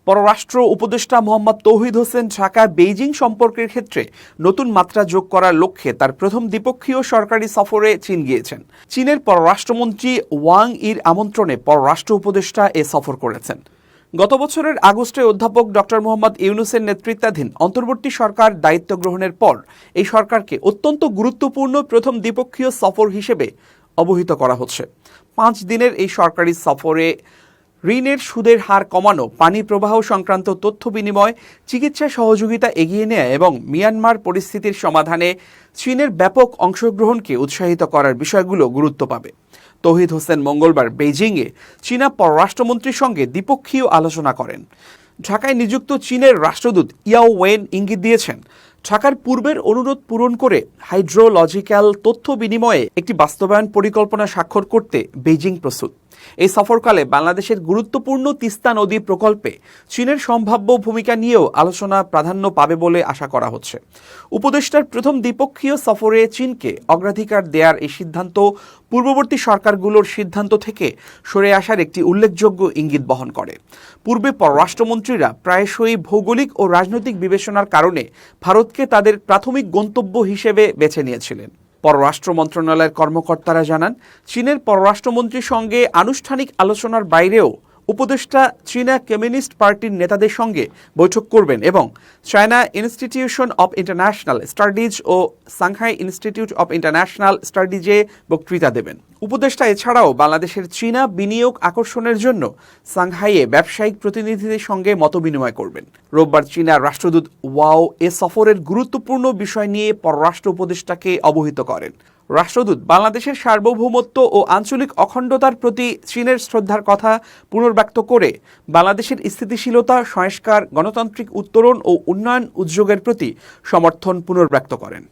পররাষ্ট্র উপদেষ্টা মোহাম্মদ তৌহিদ হোসেন ঢাকা বেইজিং সম্পর্কের ক্ষেত্রে নতুন মাত্রা যোগ করার লক্ষ্যে তার প্রথম দ্বিপক্ষীয় সরকারি সফরে চীন গিয়েছেন। চীনের পররাষ্ট্রমন্ত্রী ওয়াং ইর আমন্ত্রণে পররাষ্ট্র উপদেষ্টা এ সফর করেছেন। গত বছরের আগস্টে অধ্যাপক ডক্টর মোহাম্মদ ইউনূসের নেতৃত্বাধীন অন্তর্বর্তী সরকার দায়িত্ব গ্রহণের পর এই সরকারকে অত্যন্ত গুরুত্বপূর্ণ প্রথম দ্বিপক্ষীয় সফর হিসেবে অবহিত করা হচ্ছে। 5 দিনের এই সরকারি সফরে ঋণের সুদের হার কমানো, পানি প্রবাহ সংক্রান্ত তথ্য বিনিময়, চিকিৎসা সহযোগিতা এগিয়ে নেওয়া এবং মিয়ানমার পরিস্থিতির সমাধানে চীনের ব্যাপক অংশগ্রহণকে উৎসাহিত করার বিষয়গুলো গুরুত্ব পাবে। তৌহিদ হোসেন মঙ্গলবার বেইজিংয়ে চীনা পররাষ্ট্রমন্ত্রীর সঙ্গে দ্বিপক্ষীয় আলোচনা করেন। ঢাকায় নিযুক্ত চীনের রাষ্ট্রদূত ইয়াও ওয়েন ইঙ্গিত দিয়েছেন, ঢাকার পূর্বের অনুরোধ পূরণ করে হাইড্রোলজিক্যাল তথ্য বিনিময়ে একটি বাস্তবায়ন পরিকল্পনা স্বাক্ষর করতে বেইজিং প্রস্তুত। এই সফরকালে বাংলাদেশের গুরুত্বপূর্ণ তিস্তা নদী প্রকল্পে চীনের সম্ভাব্য ভূমিকা নিয়েও আলোচনা প্রাধান্য পাবে বলে আশা করা হচ্ছে। উপদেষ্টার প্রথম দ্বিপক্ষীয় সফরে চীনকে অগ্রাধিকার দেওয়ার এই সিদ্ধান্ত পূর্ববর্তী সরকারগুলোর সিদ্ধান্ত থেকে সরে আসার একটি উল্লেখযোগ্য ইঙ্গিত বহন করে। পূর্বে পররাষ্ট্রমন্ত্রীরা প্রায়শই ভৌগোলিক ও রাজনৈতিক বিবেচনার কারণে ভারতকে তাদের প্রাথমিক গন্তব্য হিসেবে বেছে নিয়েছিলেন। পররাষ্ট্র মন্ত্রণালয়ের কর্মকর্তারা জানান, চীনের পররাষ্ট্রমন্ত্রীর সঙ্গে আনুষ্ঠানিক আলোচনার বাইরেও উপদেষ্টা চীনা কমিউনিস্ট পার্টির নেতাদের সঙ্গে বৈঠক করবেন এবং China institution of international studies ও সাংহাই ইনস্টিটিউট অব ইন্টারন্যাশনাল স্টাডিজে বক্তৃতা দেবেন। উপদেষ্টা এছাড়াও বাংলাদেশের চীনা বিনিয়োগ আকর্ষণের জন্য সাংহাইয়ে ব্যবসায়িক প্রতিনিধিদের সঙ্গে মতবিনিময় করবেন। রোববার চীনা রাষ্ট্রদূত ওয়াও এ সফরের গুরুত্বপূর্ণ বিষয় নিয়ে পররাষ্ট্র উপদেষ্টাকে অবহিত করেন। রাষ্ট্রদূত বাংলাদেশের সার্বভৌমত্ব ও আঞ্চলিক অখণ্ডতার প্রতি চীনের শ্রদ্ধার কথা পুনর্ব্যক্ত করে বাংলাদেশের স্থিতিশীলতা, সংস্কার, গণতান্ত্রিক উত্তরণ ও উন্নয়ন উদ্যোগের প্রতি সমর্থন পুনর্ব্যক্ত করেন।